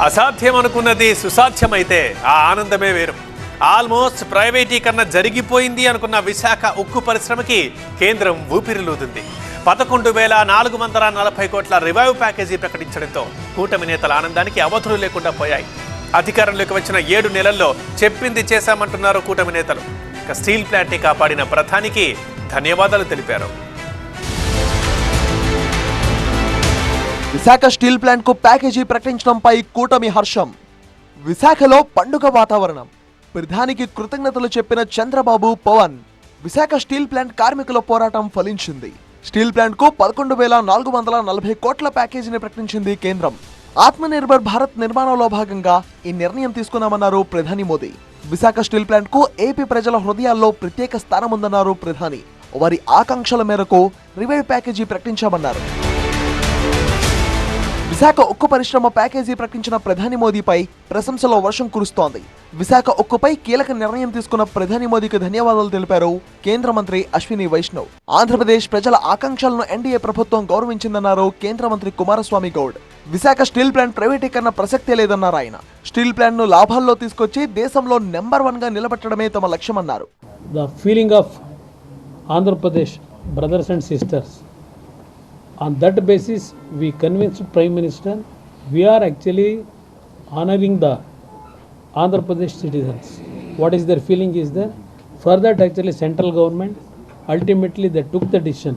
అసాధ్యం అనుకున్నది సుసాధ్యమైతే ఆ ఆనందమే వేరు. ఆల్మోస్ట్ ప్రైవేటీకరణ జరిగిపోయింది అనుకున్న విశాఖ ఉక్కు పరిశ్రమకి కేంద్రం ఊపిరిలూదింది. 11,440 కోట్ల రివైవ్ ప్యాకేజీ ప్రకటించడంతో కూటమి నేతల ఆనందానికి అవధులు లేకుండా పోయాయి. అధికారంలోకి వచ్చిన 7 నెలల్లో చెప్పింది చేశామంటున్నారు కూటమి నేతలు. స్టీల్ ప్లాంట్ని కాపాడిన ప్రధానికి ధన్యవాదాలు తెలిపారు. విశాఖ స్టీల్ ప్లాంట్ కు ప్యాకేజీ ప్రకటించడంపై కూటమి హర్షం. విశాఖలో పండుగ వాతావరణం. ప్రధానికి కృతజ్ఞతలు చెప్పిన చంద్రబాబు, పవన్. విశాఖ స్టీల్ ప్లాంట్ కార్మికుల పోరాటం ఫలించింది. స్టీల్ ప్లాంట్ కు 11,440 కోట్ల ప్యాకేజీని ప్రకటించింది కేంద్రం. ఆత్మనిర్భర్ భారత్ నిర్మాణంలో భాగంగా ఈ నిర్ణయం తీసుకున్నామన్నారు ప్రధాని మోదీ. విశాఖ స్టీల్ ప్లాంట్ కు ఏపీ ప్రజల హృదయాల్లో ప్రత్యేక స్థానం ఉందన్నారు ప్రధాని. వారి ఆకాంక్షల మేరకు రివైవ్ ప్యాకేజీ ప్రకటించామన్నారు. విశాఖ ఉక్కు పరిశ్రమ ప్యాకేజీ ప్రకటించిన ప్రధాని మోదీపై ప్రశంసలో వర్షం కురుస్తోంది. విశాఖ ఉక్కుపై కీలక నిర్ణయం తీసుకున్న ప్రధాని మోదీకి ధన్యవాదాలు తెలిపారు కేంద్ర మంత్రి అశ్విని వైష్ణవ్. ఆంధ్రప్రదేశ్ ప్రజల ఆకాంక్షలను ఎన్డీఏ ప్రభుత్వం గౌరవించిందన్నారు కేంద్ర మంత్రి కుమారస్వామి గౌడ్. విశాఖ స్టీల్ ప్లాంట్ ప్రైవేటీకరణ ప్రసక్తే లేదన్నారు ఆయన. స్టీల్ ప్లాంట్ ను లాభాల్లో తీసుకొచ్చి దేశంలో నెంబర్ 1 గా నిలబెట్టడమే తమ లక్ష్యమన్నారు. The feeling of Andhra Pradesh brothers and sisters. On that basis, we convinced Prime Minister we are actually honoring the Andhra Pradesh citizens. What is their feeling is there? For that actually central government ultimately they took the decision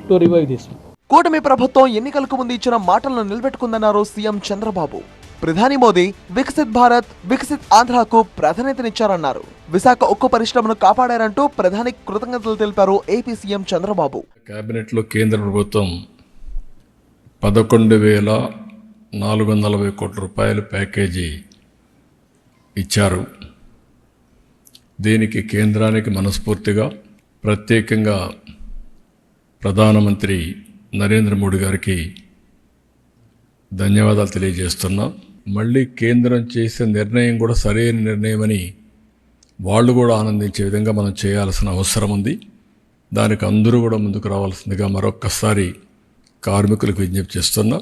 to revive this one. కూటమి ప్రభుత్వం ఎన్నికలకు ముందు ఇచ్చిన మాటలను నిలబెట్టుకుందన్నారు CM Chandrababu. ప్రధాని మోదీ వికసిత్ భారత్, వికసిత్ ఆంధ్రాకు ప్రాధాన్యతనిచ్చారన్నారు. విశాఖ ఉక్కు పరిశ్రమను కాపాడారంటూ ప్రధానికి కృతజ్ఞతలు తెలిపారు ఏపీ సీఎం చంద్రబాబు. కేబినెట్ లో కేంద్ర ప్రభుత్వం 11,440 కోట్ల రూపాయల ప్యాకేజీ ఇచ్చారు. దీనికి కేంద్రానికి మనస్ఫూర్తిగా ప్రత్యేకంగా ప్రధానమంత్రి నరేంద్ర మోడీ గారికి ధన్యవాదాలు తెలియజేస్తున్నాం. మళ్ళీ కేంద్రం చేసే నిర్ణయం కూడా సరైన నిర్ణయమని వాళ్ళు కూడా ఆనందించే విధంగా మనం చేయాల్సిన అవసరం ఉంది. దానికి అందరూ కూడా ముందుకు రావాల్సిందిగా మరొక్కసారి కార్మికులకు విజ్ఞప్తి చేస్తున్నా.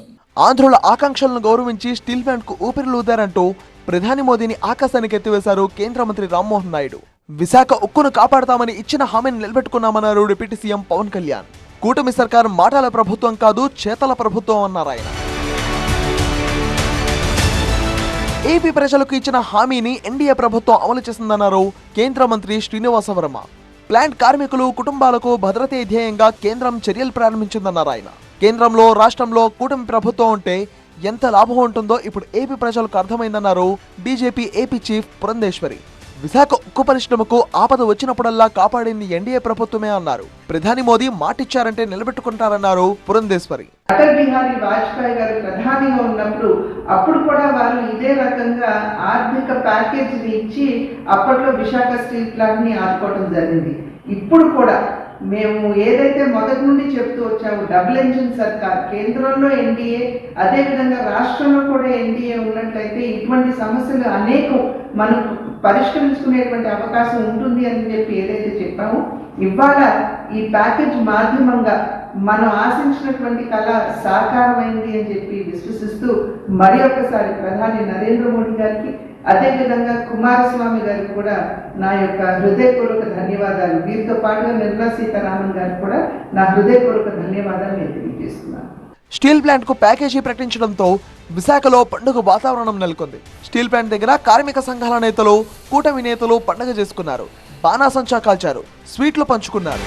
ఆంధ్రుల ఆకాంక్షలను గౌరవించి స్టీల్ ప్లాంట్ కు ఊపిరిలూదారంటూ ప్రధాని మోదీని ఆకాశానికి ఎత్తివేశారు కేంద్ర మంత్రి రామ్మోహన్ నాయుడు. విశాఖ ఉక్కును కాపాడతామని ఇచ్చిన హామీని నిలబెట్టుకున్నామన్నారు డిప్యూటీ సీఎం పవన్ కళ్యాణ్. కూటమి సర్కార్ మాటల ప్రభుత్వం కాదు, చేతల ప్రభుత్వం అన్నారు ఆయన. ఏపీ ప్రజలకు ఇచ్చిన హామీని ఎన్డీఏ ప్రభుత్వం అమలు చేసిందన్నారు కేంద్ర మంత్రి శ్రీనివాస వర్మ. ప్లాంట్ కార్మికులు, కుటుంబాలకు భద్రతే ధ్యేయంగా కేంద్రం చర్యలు ప్రారంభించిందన్నారు ఆయన. కేంద్రంలో, రాష్ట్రంలో కూటమి ప్రభుత్వం ఉంటే ఎంత లాభం ఉంటుందో ఇప్పుడు ఏపీ ప్రజలకు అర్థమైందన్నారు BJP AP chief Purandeswari. Visakha ఉక్కు పరిశ్రమకు ఆపద వచ్చినప్పుడల్లా కాపాడింది ఎన్డీఏ ప్రభుత్వమే అన్నారు. ప్రధాని మోదీ మాటిచ్చారంటే నిలబెట్టుకుంటారన్నారు పురంధేశ్వరి. అటల్ బిహారీ వాజ్పేయి గారు ప్రధానిగా ఉన్నప్పుడు అప్పుడు కూడా వారు ఇదే రకంగా ఆర్థిక ప్యాకేజీని ఇచ్చి అప్పట్లో విశాఖ స్టీల్ ప్లాంట్ ని ఆదుకోవడం జరిగింది. ఇప్పుడు కూడా మేము ఏదైతే మొదటి నుండి చెప్తూ వచ్చాము, డబుల్ ఇంజిన్ సర్కార్, కేంద్రంలో ఎన్డీఏ, అదేవిధంగా రాష్ట్రంలో కూడా ఎన్డీఏ ఉన్నట్లయితే ఇటువంటి సమస్యలు అనేకం మనం పరిష్కరించుకునేటువంటి అవకాశం ఉంటుంది అని చెప్పి ఏదైతే చెప్పామో, ఇవాళ ఈ ప్యాకేజ్ మాధ్యమంగా మనం ఆశించినటువంటి కళ సాకారమైంది అని చెప్పి విశ్వసిస్తూ మరి ఒక్కసారి ప్రధాని నరేంద్ర మోడీ గారికి, అదేవిధంగా కుమారస్వామి గారికి కూడా నా యొక్క హృదయపూర్వక ధన్యవాదాలు. వీరితో పాటుగా నిర్మలా సీతారామన్ గారికి కూడా నా హృదయపూర్వక ధన్యవాదాలు నేను తెలియజేస్తున్నాను. స్టీల్ ప్లాంట్ కు ప్యాకేజీ ప్రకటించడంతో విశాఖలో పండుగ వాతావరణం నెలకొంది. స్టీల్ ప్లాంట్ దగ్గర కార్మిక సంఘాల నేతలు, కూటమి నేతలు పండుగ చేసుకున్నారు. బాణాసంచా కాల్చారు, స్వీట్లు పంచుకున్నారు.